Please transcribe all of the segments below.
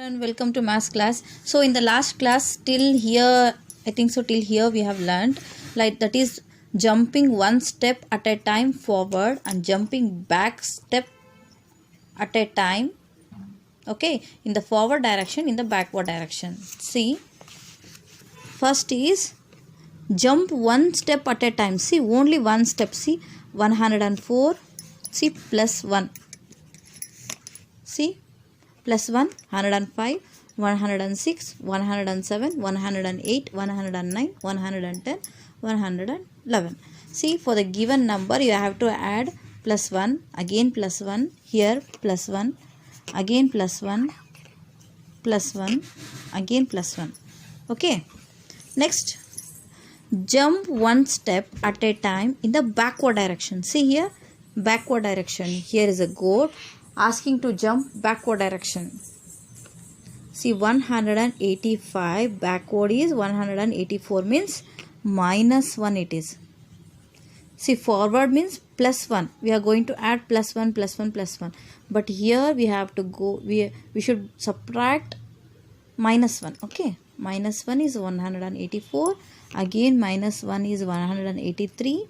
And welcome to maths class. So in the last class till here, I think so till here we have learned like that is jumping one step at a time forward and jumping back step at a time, okay, in the forward direction, in the backward direction. See, first is jump one step at a time. See, only one step. See, 104, see, plus 1, see, plus 1, 105, 106, 107, 108, 109, 110, 111. See, for the given number you have to add plus 1, again plus 1, here plus 1, again plus 1, plus 1, again plus 1. Okay. Next, jump one step at a time in the backward direction. See here, backward direction. Here is a goat asking to jump backward direction. See, 185 backward is 184 means minus 1 it is. See, forward means plus 1. We are going to add plus 1, plus 1, plus 1. But here we have to go, we should subtract minus 1. Okay. Minus 1 is 184. Again minus 1 is 183.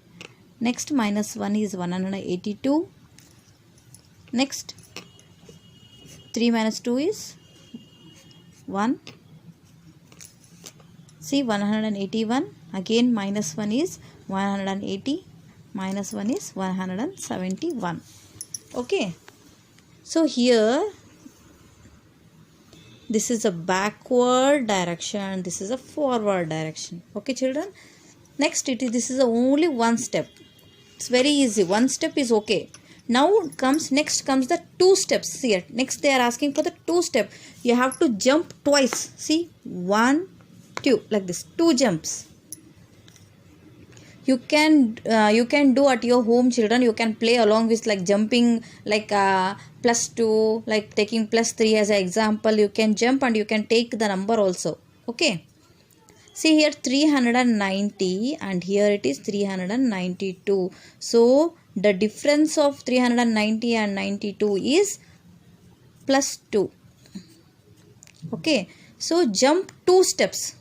Next minus 1 is 182. Next 3 minus 2 is 1. See, 181. Again minus 1 is 180. Minus 1 is 171. Okay. So here this is a backward direction. This is a forward direction. Okay, children. Next this is only one step. It's very easy. One step is okay. Now next comes the two steps here. Next they are asking for the two step. You have to jump twice. See, 1, 2 like this. 2 jumps. You can do at your home, children. You can play along with like jumping like plus 2, like taking plus 3 as an example. You can jump and you can take the number also. Okay. See here 390 and here it is 392. So the difference of 390 and 92 is plus 2. Okay. So jump 2 steps.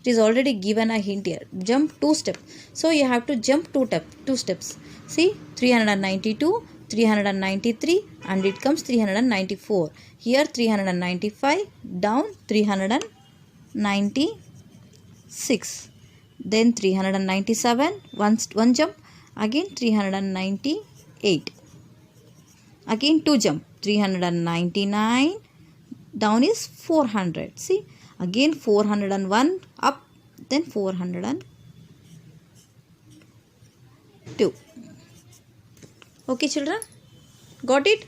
It is already given a hint here. Jump 2 steps. So you have to jump 2 steps. See, 392, 393 and it comes 394. Here 395, down 396. Then 397, one jump. Again 398. Again 2 jump. 399. Down is 400. See, again 401 up, then 402. Okay, children, got it?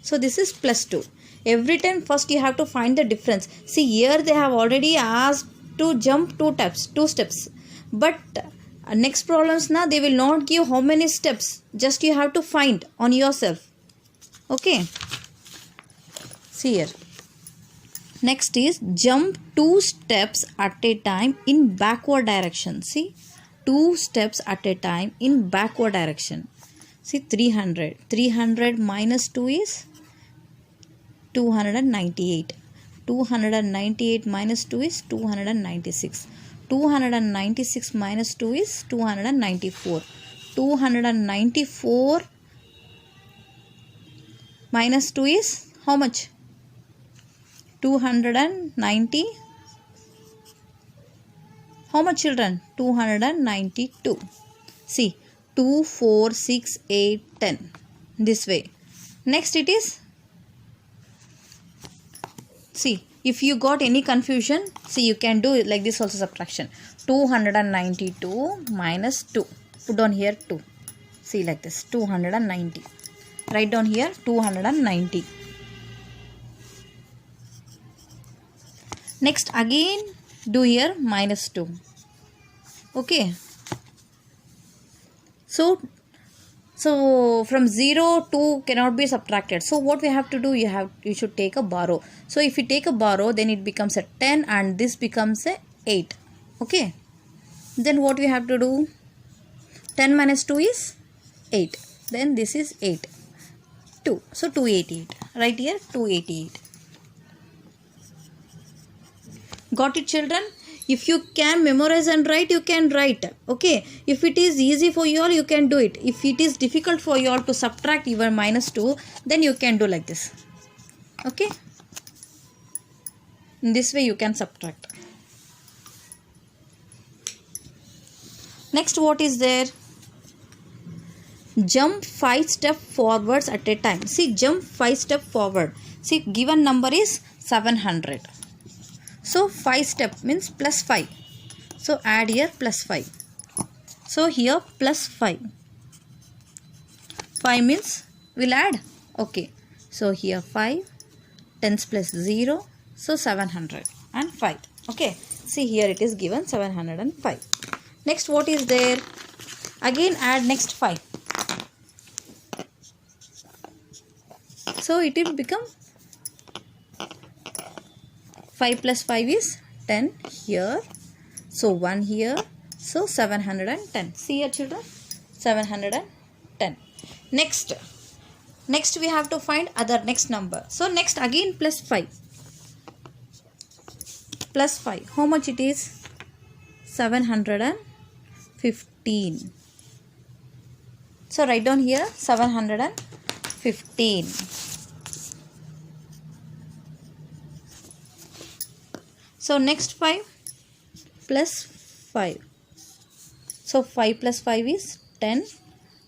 So this is plus 2. Every time first you have to find the difference. See, here they have already asked to jump 2 steps, but next problems now they will not give how many steps, just you have to find on yourself. Okay, see here. Next is jump 2 steps at a time in backward direction. See, 2 steps at a time in backward direction. See, 300. 300 minus 2 is 298. 298 minus 2 is 296. 296 minus 2 is 294. 294 minus 2 is how much? 290. How much, children? 292. See, 2, 4, 6, 8, 10. This way. Next it is. See, if you got any confusion, see, you can do it like this also, subtraction. 292 minus 2. Put down here 2. See, like this. 290. Write down here 290. Next again do here minus 2. Okay. So from 0 2 cannot be subtracted. So what we have to do, you should take a borrow. So if you take a borrow, then it becomes a 10 and this becomes a 8. Okay. Then what we have to do? 10 minus 2 is 8. Then this is 8. 2. So 288. Right here 288. Got it, children? If you can memorize and write, you can write. Okay. If it is easy for you all, you can do it. If it is difficult for you all to subtract even -2, then you can do like this. Okay. In this way you can subtract. Next, what is there? Jump 5 steps forwards at a time. See, jump 5 steps forward. See, given number is 700. So 5 step means plus 5. So add here plus 5. So here plus 5. 5 means we'll add. Okay. So here 5. 10s plus 0. So 705. Okay. See, here it is given 705. Next, what is there? Again add next 5. So it will become 5 plus 5 is 10 here. So 1 here. So 710. See here, children. 710. Next we have to find other next number. So next again plus 5. Plus 5. How much it is? 715. So write down here 715. So next 5 plus 5. So 5 plus 5 is 10.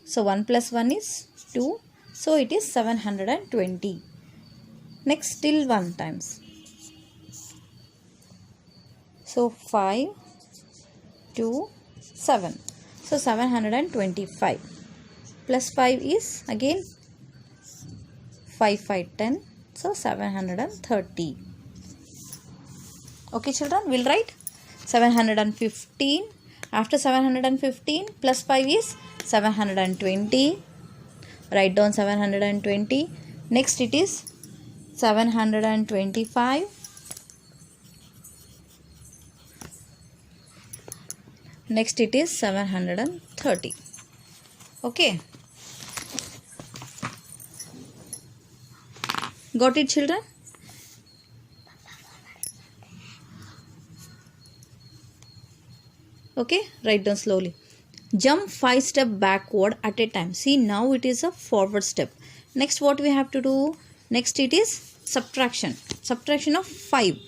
So 1 plus 1 is 2. So it is 720. Next still 1 times. So 5, 2, 7. So 725. Plus 5 is again 5, 5, 10. So 730. Okay, children, we'll write 715. After 715 plus 5 is 720. Write down 720. Next it is 725. Next it is 730. Okay. Got it, children? Okay, write down slowly. Jump 5 steps backward at a time. See, now it is a forward step. Next, what we have to do? Next, it is subtraction. Subtraction of 5.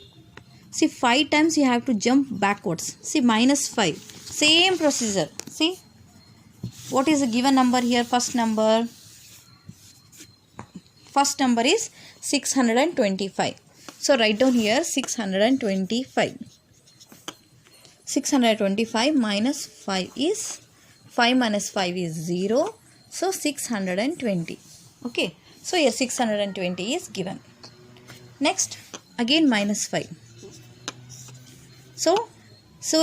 See, 5 times you have to jump backwards. See, minus 5. Same procedure. See, what is the given number here? First number. First number is 625. So, write down here 625. 625 minus 5 is 5 minus 5 is 0. So 620. Okay. So here 620 is given. Next again minus 5. So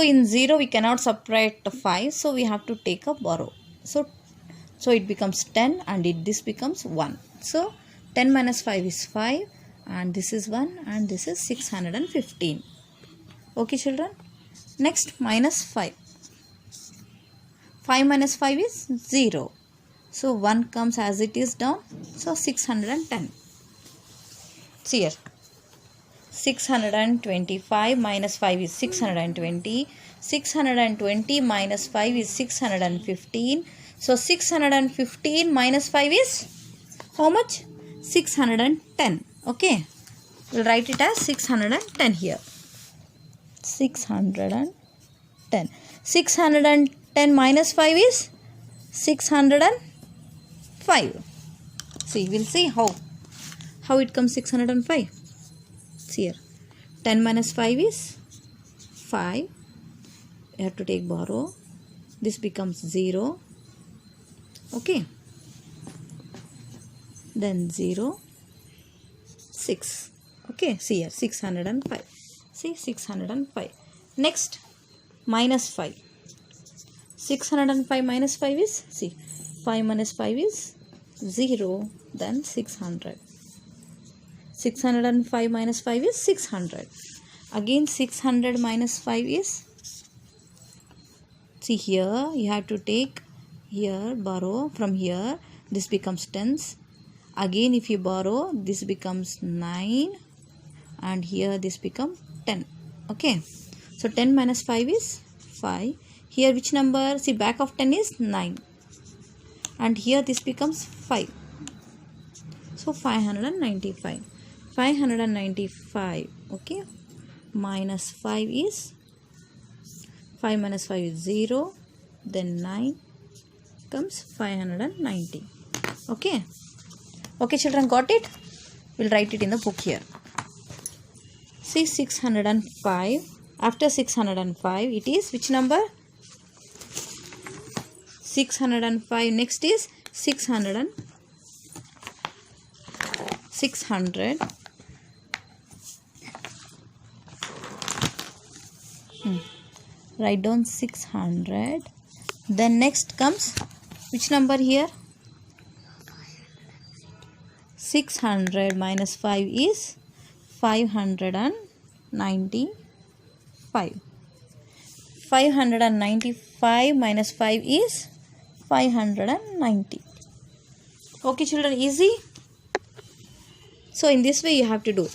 in 0 we cannot subtract 5. So we have to take a borrow. So it becomes 10 and this becomes 1. So 10 minus 5 is 5 and this is 1 and this is 615. Okay, children. Next, minus 5. 5 minus 5 is 0. So 1 comes as it is down. So 610. See here. 625 minus 5 is 620. 620 minus 5 is 615. So 615 minus 5 is how much? 610. Okay. We'll write it as 610 here. 610. 610 minus 5 is 605. See, we'll see how it comes 605. See here. 10 minus 5 is 5. You have to take borrow. This becomes 0. Okay. Then 0. 6. Okay. See here. 605. See, 605. Next, minus 5. 605 minus 5 is, see, 5 minus 5 is 0, then 600. 605 minus 5 is 600. Again, 600 minus 5 is, see here, you have to take here, borrow from here, this becomes tens. Again, if you borrow, this becomes 9 and here this becomes 10. Okay, so 10 minus 5 is 5. Here which number? See, back of 10 is 9, and here this becomes 5. So 595. 595. Okay, minus 5 is 5 minus 5 is 0. Then 9 comes 590. Okay. Okay, children, got it? We'll write it in the book here. See, 605. After 605, it is which number? 605. Next is 600. Write down 600. Then next comes which number here? 600 minus 5 is 595. 595 minus 5 is 590. Okay, children, easy. So in this way you have to do.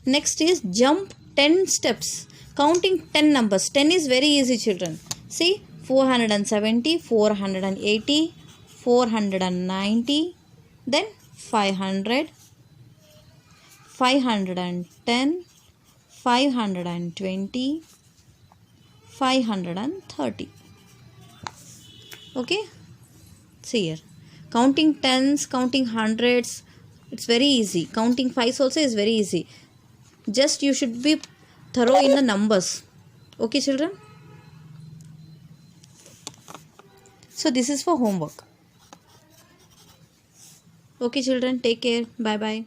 Next is jump 10 steps. Counting 10 numbers. 10 is very easy, children. See, 470, 480, 490, then 500, 510, 520, 530. Okay, see here. Counting tens, counting hundreds, it's very easy. Counting fives also is very easy. Just you should be thorough in the numbers. Okay, children? So this is for homework. Okay, children, take care. Bye bye.